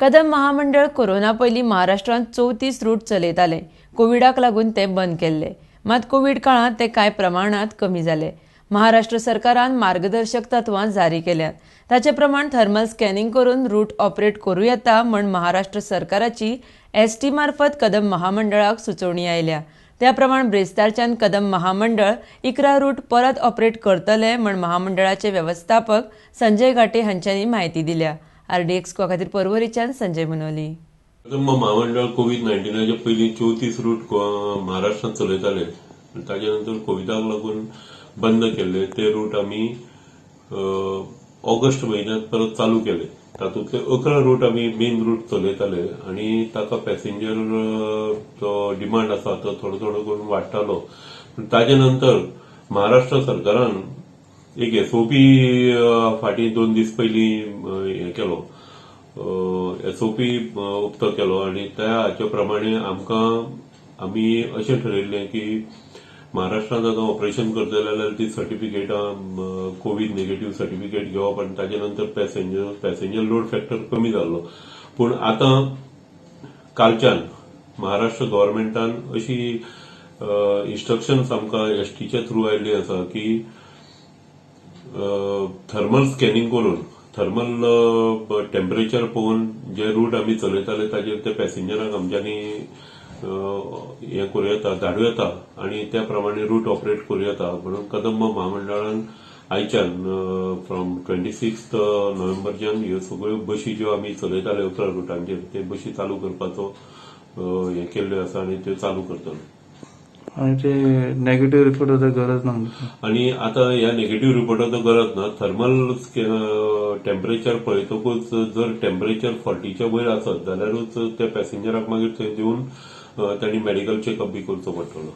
कदम महामंडळ कोरोना पयलीं महाराष्ट्रांत 34 रूट चलयताले. कोविडाक लागून ते बंद केल्ले. मात कोविड काळांत ते कांय प्रमाणात कमी जाले. महाराष्ट्र सरकारान मार्गदर्शक तत्वां जारी केल्यात. ताचे प्रमाण थर्मल स्कॅनिंग करून रूट ऑपरेट करूं येता म्हण महाराष्ट्र सरकाराची एसटी मार्फत कदम महामंडळाक सुचोवणी आयल्या. त्या प्रमाण ब्रेस्तारच्यान कदम महामंडळ 11 रूट परत ऑपरेट करतले म्हण महामंडळाचे वेवस्थापक संजय घाटे हांच्यांनी म्हायती दिल्या. RDX खातीर पर्वरीच्यान संजय मनोली. कदम महामंडळ कोविड-19च्या पयलीं 34 रूट महाराष्ट्रांत चलयताले. ताचे नंतर कोविडाक लागून बंद केले. ते रूट आमी ऑगस्ट म्हयन्यांत परत चालू केले. तातूंतले 11 रूट आमी मेन रूट चलयताले आनी ताका पॅसेंजर जो डिमांड आसा तो थोडो थोडो करून वाडटालो. ताचे नंतर महाराष्ट्र सरकारान एक SOP फाटीं 2 दीस पयलीं हें केलो. SOP उक्तो केलो आनी त्या हाचे प्रमाणे आमी अशें ठरयिल्लें की महाराष्ट्रांत आतां ऑपरेशन करतले जाल्यार ती सर्टिफिकेटां कोविड नेगेटिव्ह सर्टिफिकेट घेवप आनी ताचे नंतर पॅसेंजर लोड फॅक्टर कमी जाल्लो. पूण आतां कालच्यान महाराष्ट्र गव्हर्नमेंटान अशी इन्स्ट्रक्शन्स आमकां एसटीच्या थ्रू आयिल्ली आसा की थर्मल स्कॅनिंग करून थर्मल टेम्परेचर पळोवन जे रूट आमी चलयताले ताचेर ते पॅसेंजरांक आमच्यांनी हें करूं येता, धाडूं येता आनी त्या प्रमाणे रूट ऑपरेट करूं येता. म्हणून कदम महामंडळान आयच्यान फ्रॉम 26 नोव्हेंबरच्यान ह्यो सगळ्यो बशी ज्यो आमी चलयताले 11 रुटांचेर ते बशी चालू करपाचो हें केल्ल्यो आसा आनी त्यो चालू करतलो. आणि ते नेगेटिव्ह रिपोर्टाची गरज ना. आणि आता ह्या नेगेटिव्ह रिपोर्टाचो गरज ना. थर्मल टेम्परेचर पळयतकूच जर टेम्परेचर 40च्या वयर आसत जाल्यारूच त्या पॅसेंजराक मागीर थंय देऊन तांणी मेडिकल चेकअप बी करचो पडटलो.